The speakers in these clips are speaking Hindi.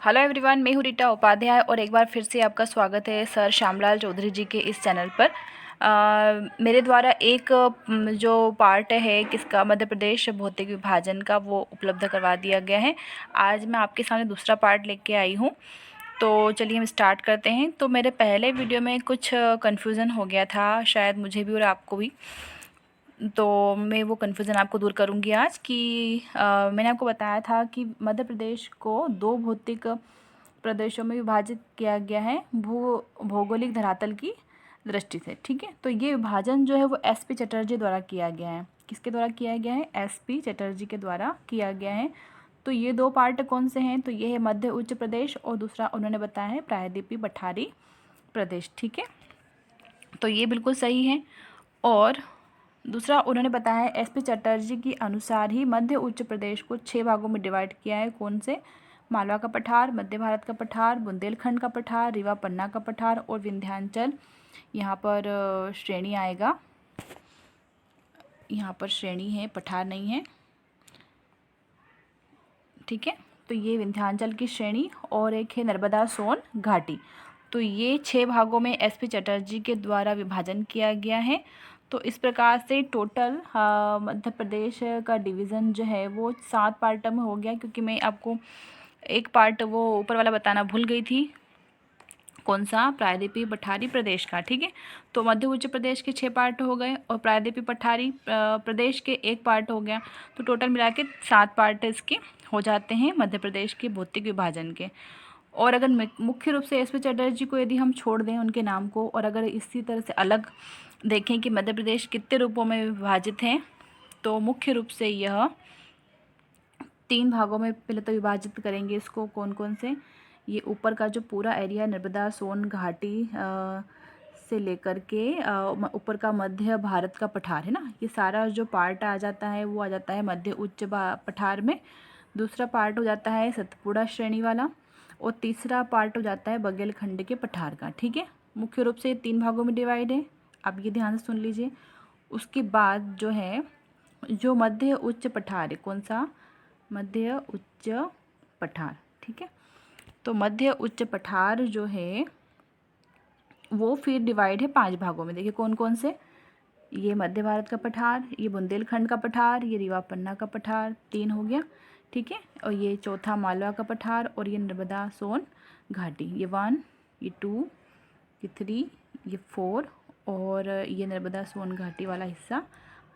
हेलो एवरीवन, मैं हूँ रीटा उपाध्याय और एक बार फिर से आपका स्वागत है सर श्यामलाल चौधरी जी के इस चैनल पर। मेरे द्वारा एक जो पार्ट है किसका मध्य प्रदेश भौतिक विभाजन का वो उपलब्ध करवा दिया गया है। आज मैं आपके सामने दूसरा पार्ट लेके आई हूँ, तो चलिए हम स्टार्ट करते हैं। तो मेरे पहले वीडियो में कुछ कन्फ्यूज़न हो गया था, शायद मुझे भी और आपको भी, तो मैं वो कन्फ्यूज़न आपको दूर करूँगी आज कि मैंने आपको बताया था कि मध्य प्रदेश को दो भौतिक प्रदेशों में विभाजित किया गया है भौगोलिक धरातल की दृष्टि से। ठीक है, तो ये विभाजन जो है वो एसपी चटर्जी द्वारा किया गया है। किसके द्वारा किया गया है? एसपी चटर्जी के द्वारा किया गया है। तो ये दो पार्ट कौन से हैं? तो ये है मध्य उच्च प्रदेश और दूसरा उन्होंने बताया है प्रायद्वीपीय पठारी प्रदेश। ठीक है, तो ये बिल्कुल सही है। और दूसरा उन्होंने बताया है एसपी चटर्जी के अनुसार ही मध्य उच्च प्रदेश को 6 भागों में डिवाइड किया है। कौन से? मालवा का पठार, मध्य भारत का पठार, बुंदेलखंड का पठार, रीवा पन्ना का पठार और विंध्याचल। यहाँ पर श्रेणी आएगा, यहाँ पर श्रेणी है, पठार नहीं है। ठीक है, तो ये विंध्याचल की श्रेणी और एक है नर्मदा सोन घाटी। तो ये 6 भागों में एसपी चटर्जी के द्वारा विभाजन किया गया है। तो इस प्रकार से टोटल मध्य प्रदेश का डिवीज़न जो है वो 7 पार्ट में हो गया, क्योंकि मैं आपको एक पार्ट वो ऊपर वाला बताना भूल गई थी। कौन सा? प्रायद्वीपीय पठारी प्रदेश का। ठीक है, तो मध्य उच्च प्रदेश के 6 पार्ट हो गए और प्रायद्वीपीय पठारी प्रदेश के 1 पार्ट हो गया। तो टोटल मिला के 7 पार्ट इसके हो जाते हैं मध्य प्रदेश के भौतिक विभाजन के। और अगर मुख्य रूप से एसपी चटर्जी को यदि हम छोड़ दें उनके नाम को, और अगर इसी तरह से अलग देखें कि मध्य प्रदेश कितने रूपों में विभाजित है, तो मुख्य रूप से यह 3 भागों में पहले तो विभाजित करेंगे इसको। कौन कौन से? ये ऊपर का जो पूरा एरिया नर्मदा सोन घाटी से लेकर के ऊपर का मध्य भारत का पठार है ना, ये सारा जो पार्ट आ जाता है वो आ जाता है मध्य उच्च पठार में। दूसरा पार्ट हो जाता है सतपुड़ा श्रेणी वाला और तीसरा पार्ट हो जाता है बघेलखंड के पठार का। ठीक है, मुख्य रूप से ये 3 भागों में डिवाइड है। आप ये ध्यान से सुन लीजिए। उसके बाद जो है जो मध्य उच्च पठार है, कौन सा? मध्य उच्च पठार। ठीक है, तो मध्य उच्च पठार जो है वो फिर डिवाइड है 5 भागों में। देखिए कौन कौन से? ये मध्य भारत का पठार, ये बुंदेलखंड का पठार, ये रीवा पन्ना का पठार, 3 हो गया। ठीक है, और ये चौथा मालवा का पठार और ये नर्मदा सोन घाटी। ये 1, ये 2, ये 3, ये 4 और ये नर्मदा सोन घाटी वाला हिस्सा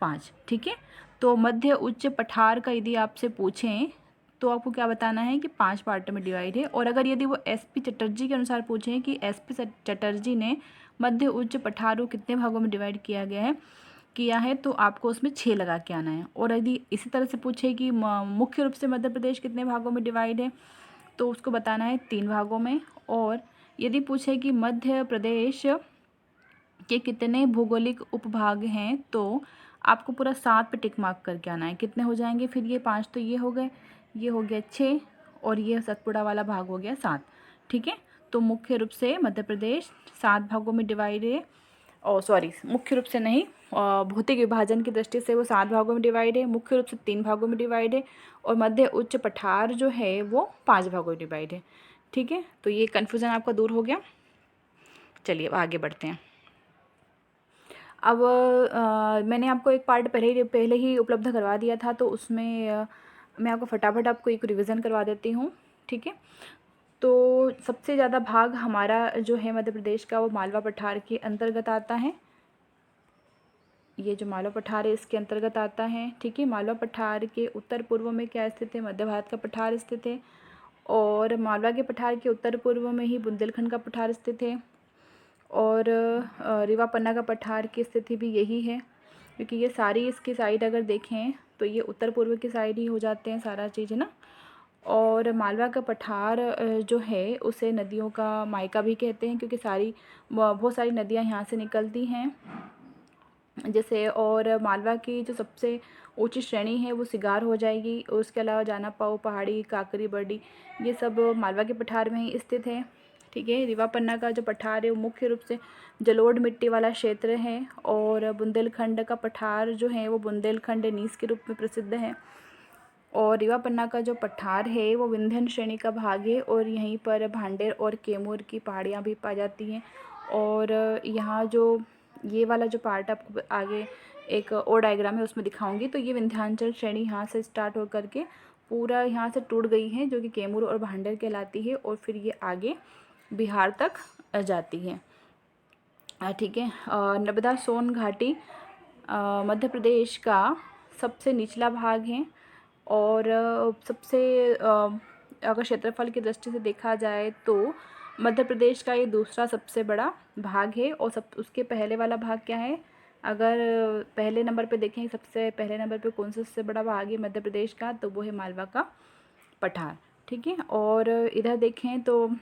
5। ठीक है, तो मध्य उच्च पठार का यदि आपसे पूछें तो आपको क्या बताना है कि 5 पार्ट में डिवाइड है। और अगर यदि वो एसपी चटर्जी के अनुसार पूछें कि एसपी चटर्जी ने मध्य उच्च पठार को कितने भागों में डिवाइड किया है तो आपको उसमें 6 लगा के आना है। और यदि इसी तरह से पूछे कि मुख्य रूप से मध्य प्रदेश कितने भागों में डिवाइड है तो उसको बताना है 3 भागों में। और यदि पूछे कि मध्य प्रदेश के कितने भौगोलिक उपभाग हैं तो आपको पूरा 7 पे टिक मार्क करके आना है। कितने हो जाएंगे फिर? ये 5 तो ये हो गए, ये हो गया 6 और ये सतपुड़ा वाला भाग हो गया 7। ठीक है, तो मुख्य रूप से मध्य प्रदेश 7 भागों में डिवाइड है। और सॉरी, मुख्य रूप से नहीं, भौतिक विभाजन की दृष्टि से वो 7 भागों में डिवाइड है। मुख्य रूप से 3 भागों में डिवाइड है और मध्य उच्च पठार जो है वो 5 भागों में डिवाइड है। ठीक है, तो ये कन्फ्यूज़न आपका दूर हो गया। चलिए अब आगे बढ़ते हैं। अब मैंने आपको एक पार्ट पहले ही उपलब्ध करवा दिया था, तो उसमें मैं आपको फटाफट आपको एक रिवीजन करवा देती हूँ। ठीक है, तो सबसे ज़्यादा भाग हमारा जो है मध्य प्रदेश का वो मालवा पठार के अंतर्गत आता है। ये जो मालवा पठार है इसके अंतर्गत आता है। ठीक है, मालवा पठार के उत्तर पूर्व में क्या स्थित है? मध्य भारत का पठार स्थित है। और मालवा के पठार के उत्तर पूर्व में ही बुंदेलखंड का पठार स्थित है। और रीवा पन्ना का पठार की स्थिति भी यही है, क्योंकि ये सारी इसकी साइड अगर देखें तो ये उत्तर पूर्व की साइड ही हो जाते हैं सारा चीज़, है ना। और मालवा का पठार जो है उसे नदियों का मायका भी कहते हैं, क्योंकि बहुत सारी नदियाँ यहाँ से निकलती हैं जैसे। और मालवा की जो सबसे ऊंची श्रेणी है वो सिगार हो जाएगी। उसके अलावा जाना पाओ पहाड़ी, काकरी बर्डी, ये सब मालवा के पठार में ही स्थित है। ठीक है, रीवा पन्ना का जो पठार है वो मुख्य रूप से जलोढ़ मिट्टी वाला क्षेत्र है। और बुंदेलखंड का पठार जो है वो बुंदेलखंड नीस के रूप में प्रसिद्ध है। और रीवा पन्ना का जो पठार है वो विंध्य श्रेणी का भाग है और यहीं पर भांडेर और कैमूर की पहाड़ियाँ भी पाई जाती हैं। और यहाँ जो ये वाला जो पार्ट आपको आगे एक और डायग्राम है उसमें दिखाऊंगी। तो ये विंध्याचल श्रेणी यहाँ से स्टार्ट होकर के पूरा यहाँ से टूट गई है, जो कि कैमूर और भांडेर कहलाती है, और फिर ये आगे बिहार तक जाती है। ठीक है। नर्मदा सोन घाटी मध्य प्रदेश का सबसे निचला भाग है और सबसे अगर क्षेत्रफल की दृष्टि से देखा जाए तो मध्य प्रदेश का ये दूसरा सबसे बड़ा भाग है। और उसके पहले वाला भाग क्या है, अगर पहले नंबर पे देखें सबसे पहले नंबर पे कौन सा सबसे बड़ा भाग है मध्य प्रदेश का, तो वो है मालवा का पठार। ठीक है। और इधर देखें तो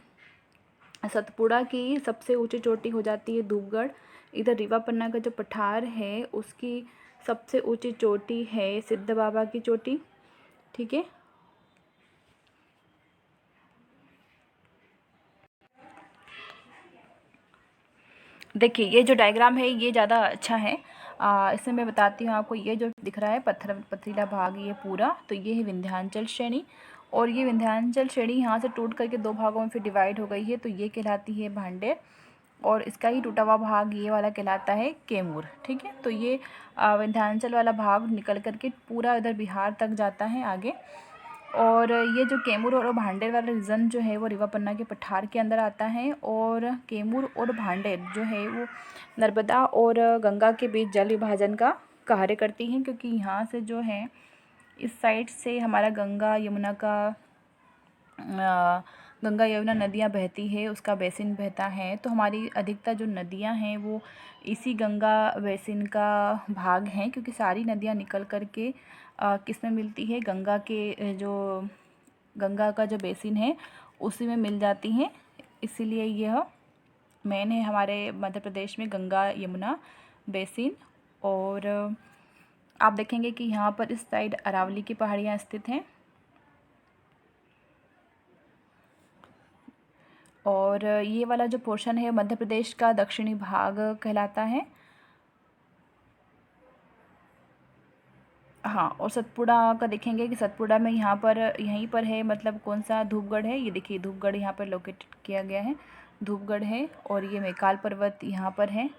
सतपुड़ा की सबसे ऊंची चोटी हो जाती है धूपगढ़। इधर रीवा पन्ना का जो पठार है उसकी सबसे ऊंची चोटी है सिद्ध बाबा की चोटी। ठीक है। देखिए ये जो डायग्राम है ये ज़्यादा अच्छा है। इसमें मैं बताती हूँ आपको। ये जो दिख रहा है पथरीला भाग ये पूरा, तो ये है विंध्याचल श्रेणी। और ये विंध्याचल श्रेणी यहाँ से टूट करके दो भागों में फिर डिवाइड हो गई है, तो ये कहलाती है भांडेर और इसका ही टूटा हुआ भाग ये वाला कहलाता है कैमूर। ठीक है। तो ये विंध्याचल वाला भाग निकल करके पूरा इधर बिहार तक जाता है आगे। और ये जो कैमूर और भांडेर वाला रीजन जो है वो रीवा पन्ना के पठार के अंदर आता है। और कैमूर और भांडेर जो है वो नर्मदा और गंगा के बीच जल विभाजन का कार्य करती हैं, क्योंकि यहाँ से जो है इस साइड से हमारा गंगा यमुना नदियाँ बहती है, उसका बेसिन बहता है। तो हमारी अधिकतर जो नदियाँ हैं वो इसी गंगा बेसिन का भाग हैं, क्योंकि सारी नदियाँ निकल करके किस में मिलती है, गंगा का जो बेसिन है उसी में मिल जाती हैं। इसीलिए यह मेन है हमारे मध्य प्रदेश में गंगा यमुना बेसिन। और आप देखेंगे कि यहाँ पर इस साइड अरावली की पहाड़ियाँ स्थित हैं। और ये वाला जो पोर्शन है मध्य प्रदेश का दक्षिणी भाग कहलाता है। हाँ, और सतपुड़ा का देखेंगे कि सतपुड़ा में यहीं पर है, मतलब कौन सा धूपगढ़ है। ये देखिए धूपगढ़ यहाँ पर लोकेट किया गया है, धूपगढ़ है। और ये मैकाल पर्वत यहाँ पर है।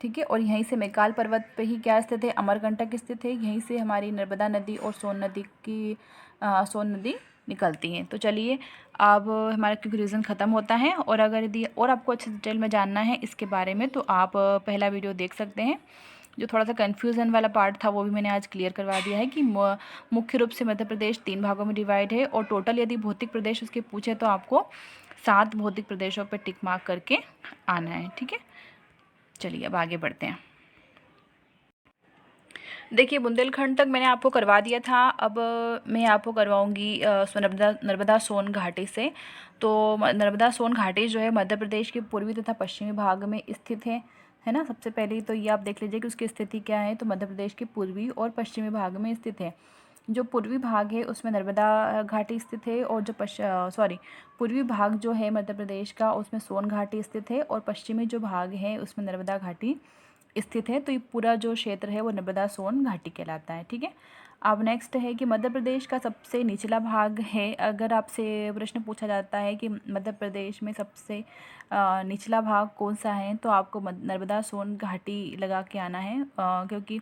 ठीक है। और यहीं से मैकाल पर्वत पे ही क्या स्थित है, अमरकंटक स्थित है। यहीं से हमारी नर्मदा नदी और सोन नदी निकलती हैं। तो चलिए अब हमारा क्योंकि रीज़न ख़त्म होता है। और अगर यदि और आपको अच्छे डिटेल में जानना है इसके बारे में तो आप पहला वीडियो देख सकते हैं। जो थोड़ा सा कन्फ्यूज़न वाला पार्ट था वो भी मैंने आज क्लियर करवा दिया है कि मुख्य रूप से मध्य प्रदेश 3 भागों में डिवाइड है। और टोटल यदि भौतिक प्रदेश उसके पूछे तो आपको 7 भौतिक प्रदेशों पर टिक मार्क करके आना है। ठीक है। चलिए अब आगे बढ़ते हैं। देखिए बुंदेलखंड तक मैंने आपको करवा दिया था। अब मैं आपको करवाऊंगी नर्मदा सोन घाटी से। तो नर्मदा सोन घाटी जो है मध्य प्रदेश के पूर्वी तथा पश्चिमी भाग में स्थित है ना। सबसे पहले तो ये आप देख लीजिए कि उसकी स्थिति क्या है। तो मध्य प्रदेश के पूर्वी और पश्चिमी भाग में स्थित है। जो पूर्वी भाग है उसमें नर्मदा घाटी स्थित है, और जो पूर्वी भाग जो है मध्य प्रदेश का उसमें सोन घाटी स्थित है, और पश्चिमी जो भाग है उसमें नर्मदा घाटी स्थित है। तो ये पूरा जो क्षेत्र है वो नर्मदा सोन घाटी कहलाता है। ठीक है। अब नेक्स्ट है कि मध्य प्रदेश का सबसे निचला भाग है। अगर आपसे प्रश्न पूछा जाता है कि मध्य प्रदेश में सबसे निचला भाग कौन सा है, तो आपको नर्मदा सोन घाटी लगा के आना है, क्योंकि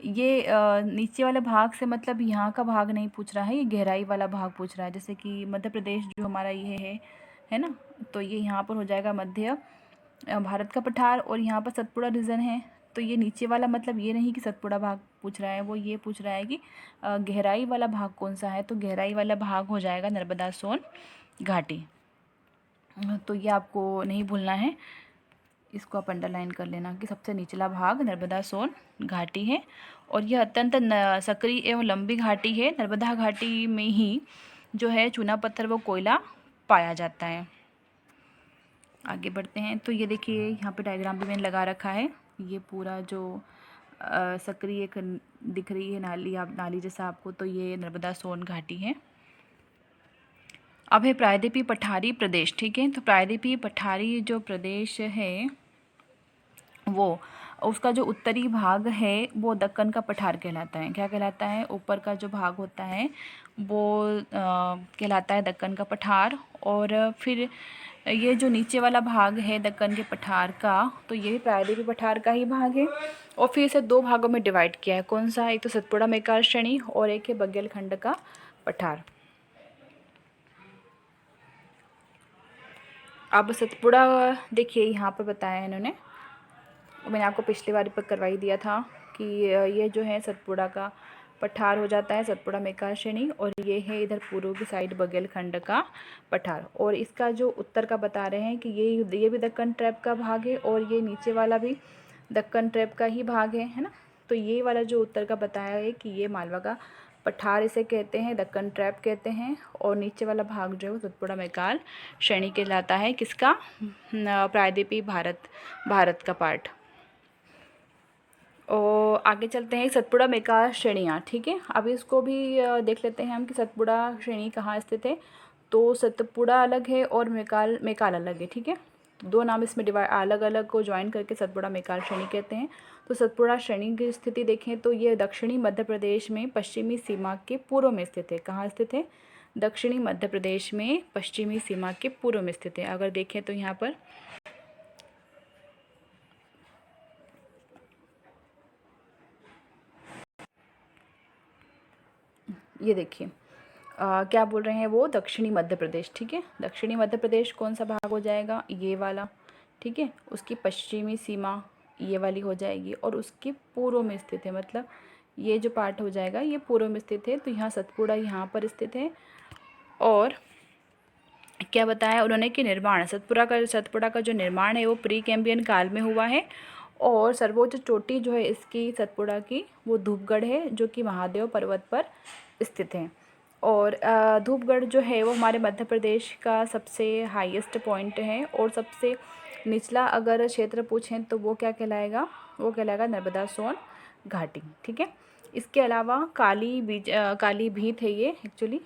ये नीचे वाले भाग से मतलब यहाँ का भाग नहीं पूछ रहा है, ये गहराई वाला भाग पूछ रहा है। जैसे कि मध्य प्रदेश जो हमारा ये है ना, तो ये यहाँ पर हो जाएगा मध्य भारत का पठार। और यहाँ पर सतपुड़ा रीजन है। तो ये नीचे वाला मतलब ये नहीं कि सतपुड़ा भाग पूछ रहा है, वो ये पूछ रहा है कि गहराई वाला भाग कौन सा है। तो गहराई वाला भाग हो जाएगा नर्मदा सोन घाटी। तो ये आपको नहीं भूलना है, इसको आप अंडरलाइन कर लेना कि सबसे निचला भाग नर्मदा सोन घाटी है। और यह अत्यंत सक्रिय एवं लंबी घाटी है। नर्मदा घाटी में ही जो है चूना पत्थर व कोयला पाया जाता है। आगे बढ़ते हैं। तो ये देखिए यहाँ पे डायग्राम भी मैंने लगा रखा है। ये पूरा जो सक्रिय दिख रही है नाली जैसा आपको, तो ये नर्मदा सोन घाटी है। अब है प्रायद्वीपीय पठारी प्रदेश। ठीक है। तो प्रायद्वीपीय पठारी जो प्रदेश है वो उसका जो उत्तरी भाग है वो दक्कन का पठार कहलाता है। क्या कहलाता है? ऊपर का जो भाग होता है वो कहलाता है दक्कन का पठार। और फिर ये जो नीचे वाला भाग है दक्कन के पठार का, तो ये भी प्रायद्वीपीय पठार का ही भाग है। और फिर इसे दो भागों में डिवाइड किया है। कौन सा? एक तो सतपुड़ा मेकाल श्रेणी और एक है बघेलखंड का पठार। अब सतपुड़ा देखिए यहाँ पर बताया है इन्होंने, मैंने आपको पिछली बार पर करवाई दिया था कि ये जो है सतपुड़ा का पठार हो जाता है, सतपुड़ा मेकाल श्रेणी, और ये है इधर पूर्व की साइड बघेलखंड का पठार। और इसका जो उत्तर का बता रहे हैं कि ये भी दक्कन ट्रैप का भाग है और ये नीचे वाला भी दक्कन ट्रैप का ही भाग है ना। तो ये वाला जो उत्तर का बताया है कि ये मालवा का पठार इसे कहते हैं, दक्कन ट्रैप कहते हैं, और नीचे वाला भाग जो है वो सतपुड़ा मेकाल श्रेणी कहलाता है। किसका? प्रायद्वीपीय भारत का पार्ट। और आगे चलते हैं सतपुड़ा मेकाल श्रेणियाँ। ठीक है, अब इसको भी देख लेते हैं हम कि सतपुड़ा श्रेणी कहाँ स्थित है। तो सतपुड़ा अलग है और मेकाल अलग है। ठीक है, दो नाम इसमें अलग अलग को ज्वाइन करके सतपुड़ा मेकाल श्रेणी कहते हैं। तो सतपुड़ा श्रेणी की स्थिति देखें तो ये दक्षिणी मध्य प्रदेश में पश्चिमी सीमा के पूर्व में स्थित है। कहाँ स्थित है? दक्षिणी मध्य प्रदेश में पश्चिमी सीमा के पूर्व में स्थित है। अगर देखें तो यहाँ पर ये देखिए क्या बोल रहे हैं वो? दक्षिणी मध्य प्रदेश। ठीक है, दक्षिणी मध्य प्रदेश कौन सा भाग हो जाएगा? ये वाला। ठीक है, उसकी पश्चिमी सीमा ये वाली हो जाएगी और उसके पूर्व में स्थित है, मतलब ये जो पार्ट हो जाएगा ये पूर्व में स्थित है। तो यहाँ सतपुड़ा यहाँ पर स्थित है। और क्या बताया उन्होंने कि निर्माण सतपुड़ा का जो निर्माण है वो प्री कैम्ब्रियन काल में हुआ है। और सर्वोच्च चोटी जो है इसकी सतपुड़ा की वो धूपगढ़ है, जो कि महादेव पर्वत पर स्थित है। और धूपगढ़ जो है वो हमारे मध्य प्रदेश का सबसे हाईएस्ट पॉइंट है। और सबसे निचला अगर क्षेत्र पूछें तो वो क्या कहलाएगा? वो कहलाएगा नर्मदा सोन घाटी। ठीक है, इसके अलावा काली भीत है ये एक्चुअली,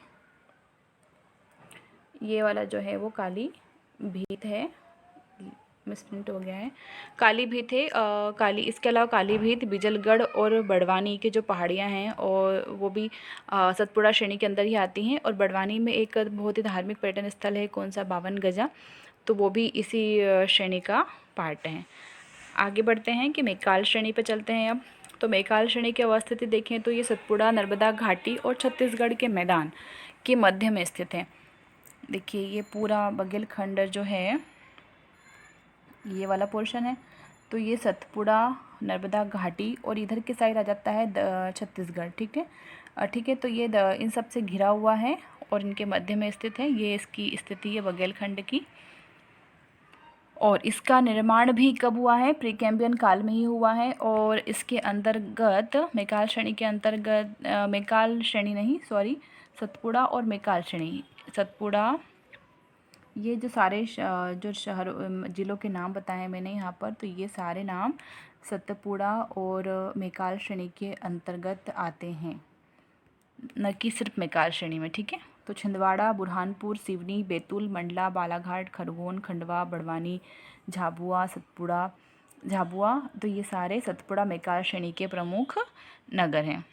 ये वाला जो है वो काली भीत है, मिसप्रिंट हो गया है, काली भीत है। इसके अलावा काली भीत, बिजलगढ़ और बड़वानी के जो पहाड़ियाँ हैं और वो भी सतपुड़ा श्रेणी के अंदर ही आती हैं। और बड़वानी में एक बहुत ही धार्मिक पर्यटन स्थल है, कौन सा? 52 गजा, तो वो भी इसी श्रेणी का पार्ट है। आगे बढ़ते हैं कि मेकाल श्रेणी पर चलते हैं अब। तो मेकाल श्रेणी की अवस्थिति देखें तो ये सतपुड़ा, नर्मदा घाटी और छत्तीसगढ़ के मैदान के मध्य में स्थित है। देखिए ये पूरा बघेलखंड जो है ये वाला पोर्शन है, तो ये सतपुड़ा, नर्मदा घाटी और इधर के साइड आ जाता है छत्तीसगढ़। ठीक है, तो ये इन सब से घिरा हुआ है और इनके मध्य में स्थित है। ये इसकी स्थिति है बघेलखंड की। और इसका निर्माण भी कब हुआ है? प्री कैम्ब्रियन काल में ही हुआ है। और इसके अंतर्गत मेकाल श्रेणी के अंतर्गत सतपुड़ा और मेकाल श्रेणी, सतपुड़ा, ये जो सारे जो शहर ज़िलों के नाम बताए हैं मैंने यहाँ पर, तो ये सारे नाम सतपुड़ा और मेकाल श्रेणी के अंतर्गत आते हैं, न कि सिर्फ मेकाल श्रेणी में। ठीक है, तो छिंदवाड़ा, बुरहानपुर, सिवनी, बैतूल, मंडला, बालाघाट, खरगोन, खंडवा, बड़वानी, झाबुआ, तो ये सारे सतपुड़ा मेकाल श्रेणी के प्रमुख नगर हैं।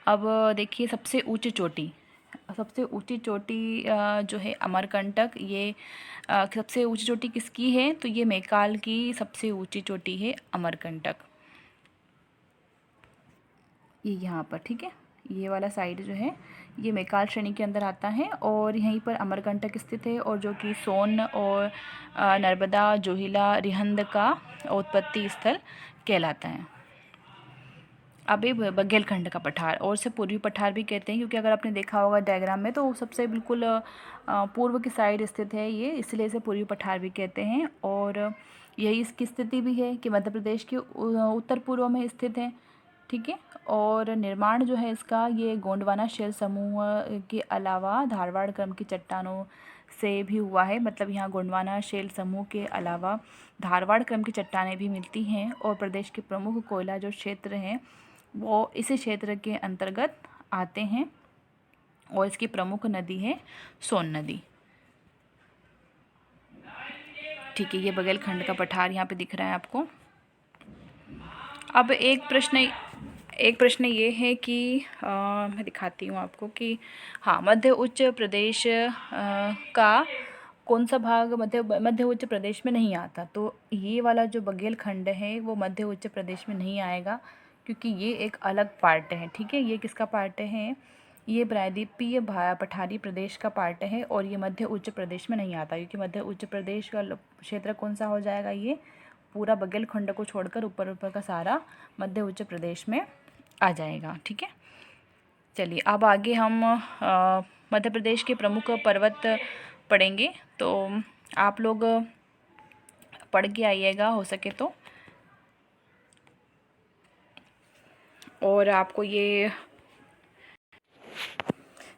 अब देखिए सबसे ऊंची चोटी जो है अमरकंटक, ये सबसे ऊंची चोटी किसकी है? तो ये मेकाल की सबसे ऊंची चोटी है अमरकंटक, ये यहाँ पर। ठीक है, ये वाला साइड जो है ये मेकाल श्रेणी के अंदर आता है और यहीं पर अमरकंटक स्थित है, और जो कि सोन और नर्मदा, जोहिला, रिहंद का उत्पत्ति स्थल कहलाता है। अब ये बघेलखंड का पठार, और इसे पूर्वी पठार भी कहते हैं, क्योंकि अगर आपने देखा होगा डायग्राम में तो सबसे बिल्कुल पूर्व की साइड स्थित है ये, इसलिए इसे पूर्वी पठार भी कहते हैं। और यही इसकी स्थिति भी है कि मध्य प्रदेश के उत्तर पूर्व में स्थित है। ठीक है, और निर्माण जो है इसका ये गोंडवाना शैल समूह के अलावा धारवाड़ क्रम की चट्टानों से भी हुआ है। मतलब यहाँ गोंडवाना शैल समूह के अलावा धारवाड़ क्रम की चट्टानें भी मिलती हैं। और प्रदेश के प्रमुख कोयला जो क्षेत्र हैं वो इसी क्षेत्र के अंतर्गत आते हैं, और इसकी प्रमुख नदी है सोन नदी। ठीक है, ये बघेलखंड का पठार यहाँ पे दिख रहा है आपको। अब एक प्रश्न ये है कि मैं दिखाती हूँ आपको कि हाँ, मध्य उच्च प्रदेश का कौन सा भाग मध्य उच्च प्रदेश में नहीं आता। तो ये वाला जो बघेलखंड है वो मध्य उच्च प्रदेश में नहीं आएगा, क्योंकि ये एक अलग पार्ट है। ठीक है, ये किसका पार्ट है? ये प्रायद्वीपीय पठारी प्रदेश का पार्ट है और ये मध्य उच्च प्रदेश में नहीं आता, क्योंकि मध्य उच्च प्रदेश का क्षेत्र कौन सा हो जाएगा? ये पूरा बघेलखंड को छोड़कर ऊपर ऊपर का सारा मध्य उच्च प्रदेश में आ जाएगा। ठीक है, चलिए अब आगे हम मध्य प्रदेश के प्रमुख पर्वत पढ़ेंगे। तो आप लोग पढ़ के आइएगा हो सके तो, और आपको ये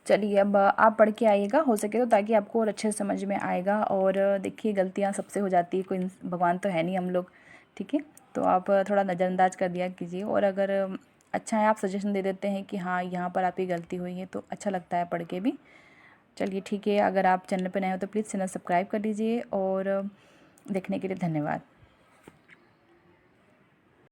चलिए अब आप पढ़ के आइएगा हो सके तो, ताकि आपको और अच्छे से समझ में आएगा। और देखिए, गलतियां सबसे हो जाती है, कोई भगवान तो है नहीं हम लोग। ठीक है, तो आप थोड़ा नज़रअंदाज कर दिया कीजिए, और अगर अच्छा है आप सजेशन दे देते हैं कि हाँ यहाँ पर आपकी गलती हुई है, तो अच्छा लगता है पढ़ के भी। चलिए ठीक है, अगर आप चैनल पर नए हो तो प्लीज़ चैनल सब्सक्राइब कर लीजिए, और देखने के लिए धन्यवाद।